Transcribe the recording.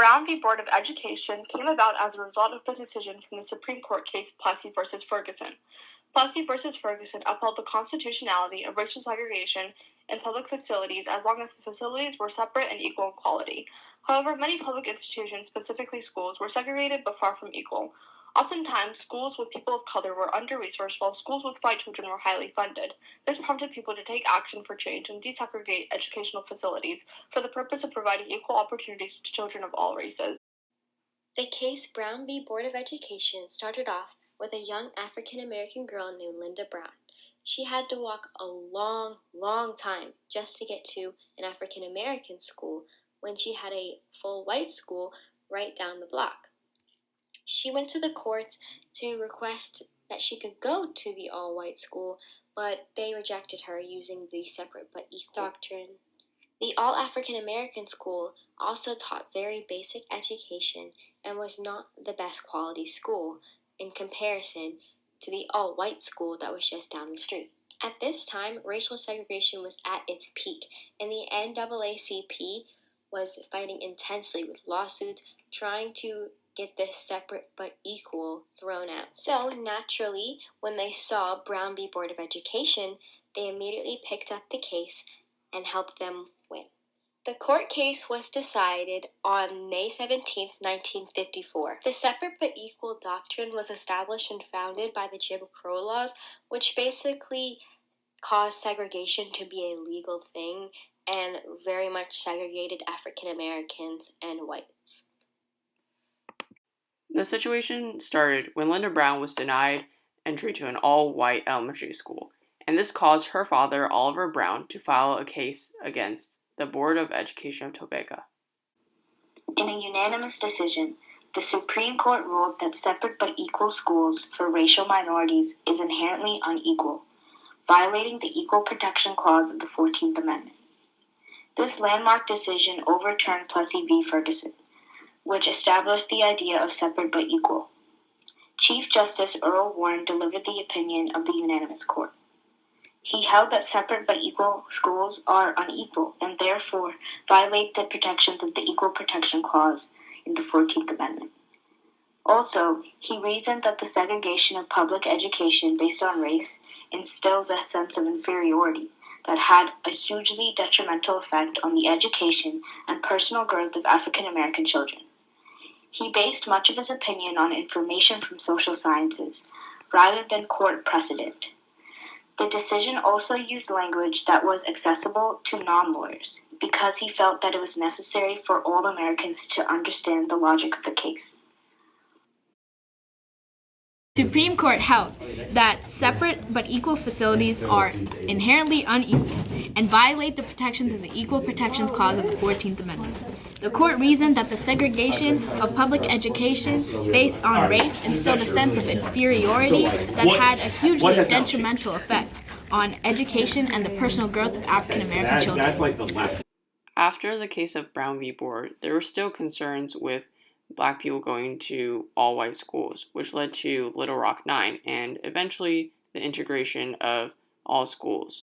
Brown v. Board of Education came about as a result of the decision from the Supreme Court case Plessy v. Ferguson. Plessy v. Ferguson upheld the constitutionality of racial segregation in public facilities as long as the facilities were separate and equal in quality. However, many public institutions, specifically schools, were segregated but far from equal. Oftentimes, schools with people of color were under-resourced, while schools with white children were highly funded. This prompted people to take action for change and desegregate educational facilities for the purpose of providing equal opportunities to children of all races. The case Brown v. Board of Education started off with a young African-American girl named Linda Brown. She had to walk a long, long time just to get to an African-American school when she had a full white school right down the block. She went to the courts to request that she could go to the all-white school, but they rejected her using the separate but equal doctrine. The all-African-American school also taught very basic education and was not the best quality school in comparison to the all-white school that was just down the street. At this time, racial segregation was at its peak, and the NAACP was fighting intensely with lawsuits trying to get this separate but equal thrown out. So naturally, when they saw Brown v. Board of Education, they immediately picked up the case and helped them win. The court case was decided on May 17, 1954. The separate but equal doctrine was established and founded by the Jim Crow laws, which basically caused segregation to be a legal thing and very much segregated African Americans and whites. The situation started when Linda Brown was denied entry to an all-white elementary school, and this caused her father, Oliver Brown, to file a case against the Board of Education of Topeka. In a unanimous decision, the Supreme Court ruled that separate but equal schools for racial minorities is inherently unequal, violating the Equal Protection Clause of the 14th Amendment. This landmark decision overturned Plessy v. Ferguson, which established the idea of separate but equal. Chief Justice Earl Warren delivered the opinion of the unanimous court. He held that separate but equal schools are unequal and therefore violate the protections of the Equal Protection Clause in the 14th Amendment. Also, he reasoned that the segregation of public education based on race instills a sense of inferiority that had a hugely detrimental effect on the education and personal growth of African American children. He based much of his opinion on information from social sciences, rather than court precedent. The decision also used language that was accessible to non-lawyers, because he felt that it was necessary for all Americans to understand the logic of the case. The Supreme Court held that separate but equal facilities are inherently unequal and violate the protections of the Equal Protections Clause of the 14th Amendment. The court reasoned that the segregation of public education based on race instilled a sense of inferiority that had a hugely detrimental effect on education and the personal growth of African American children. After the case of Brown v. Board, there were still concerns with Black people going to all-white schools, which led to Little Rock 9 and eventually the integration of all schools.